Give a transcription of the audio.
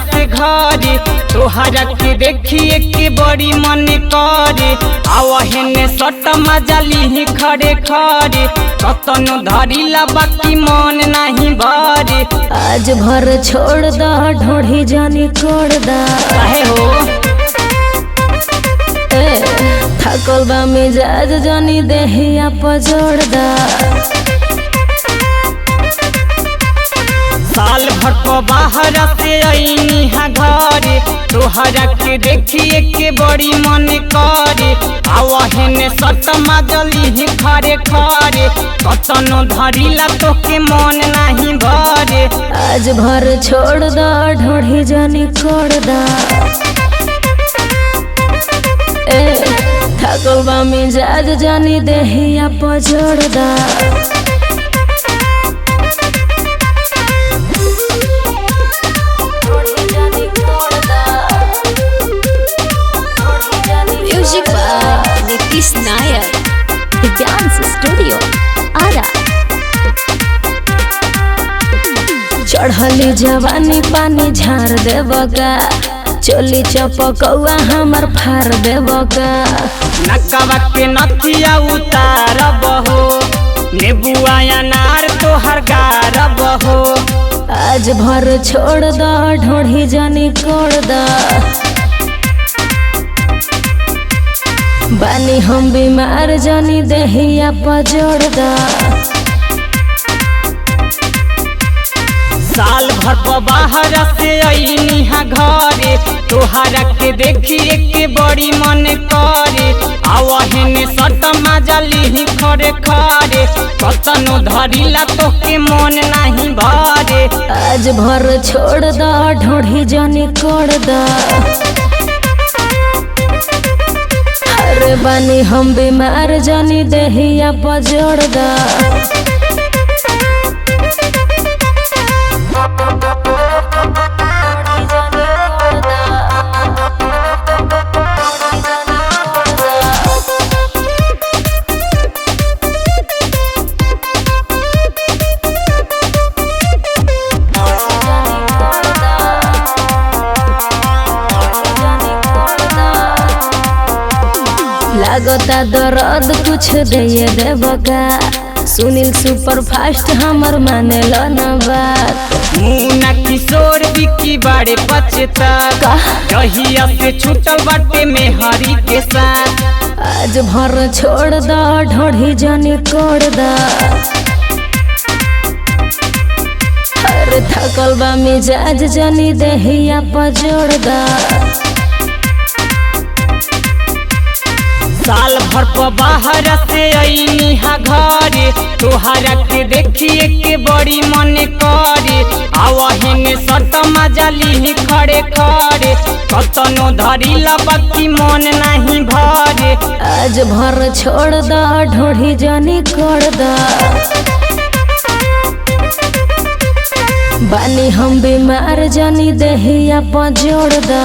से घरे तोहरा के देखिए के बड़ी मन करे आवहने सट मजाली खड़े खड़े कतनो धरिला बाकी मन नहीं भरे। आज भर छोड़ दा ढोढ़ी जानी कोड़ दा काहे हो थकल बा मिजाज जानी देहिया पजोड़ दा। साल भर को बाहर से आईनी हा घरे तोहरा के देखिए के बड़ी मन करे आवहने सट मजली खड़े खड़े कतनो धरिला तो के मन नहीं भरे। आज भर छोड़ दा ढोढ़ी जानी कोड़ दा थकल बा मिजाज जानी देहिया पजोड़ दा। Music by Nitish Nair, dance studio Ara. चढ़ली जवानी पानी झाड़ देबका चोली चपकौआ हमर फाड़ देबका। नकवा के नथिया उतारब हो नेबुआ अनार तोहर गारब हो। आज भर छोड़ दा ढोढ़ी जानी कोड़ दा बानी हम बीमार जानी देहिया पजोड़ दा। साल भर को बाहर से आईनी हा घरे तोहरा के देखिए के बड़ी मन करे आवहने सट मजाली खड़े खड़े कतनो धरिला तो के मन नहीं भरे। आज भर छोड़ दा ढोढ़ी जानी कोड़ दा अरे बानी हम बीमार जानी देहिया पजोड़ दा। लागता दर्द कुछ दे देबका सुनील सुपर फास्ट हमर माने लो ना बात। मुन्ना किशोर बिकी बड़े पछता कहिया से छूटल बाटे में हरी के साथ। आज भर छोड़ दा ढोढ़ी जानी कोड़ दा अरे थकल बा मिजाज जानी देहिया पजोड़ दा। साल भर को बाहर से आईनी हा घरे तोहरा के देखिए के बड़ी मन करे आवहने सट मजाली खड़े खड़े कतनो धरिला बाकी मन नहीं भरे। आज भर छोड़ दा ढोढ़ी जानी कोड़ दा बानी हम बीमार जानी देहिया पजोड़ दा।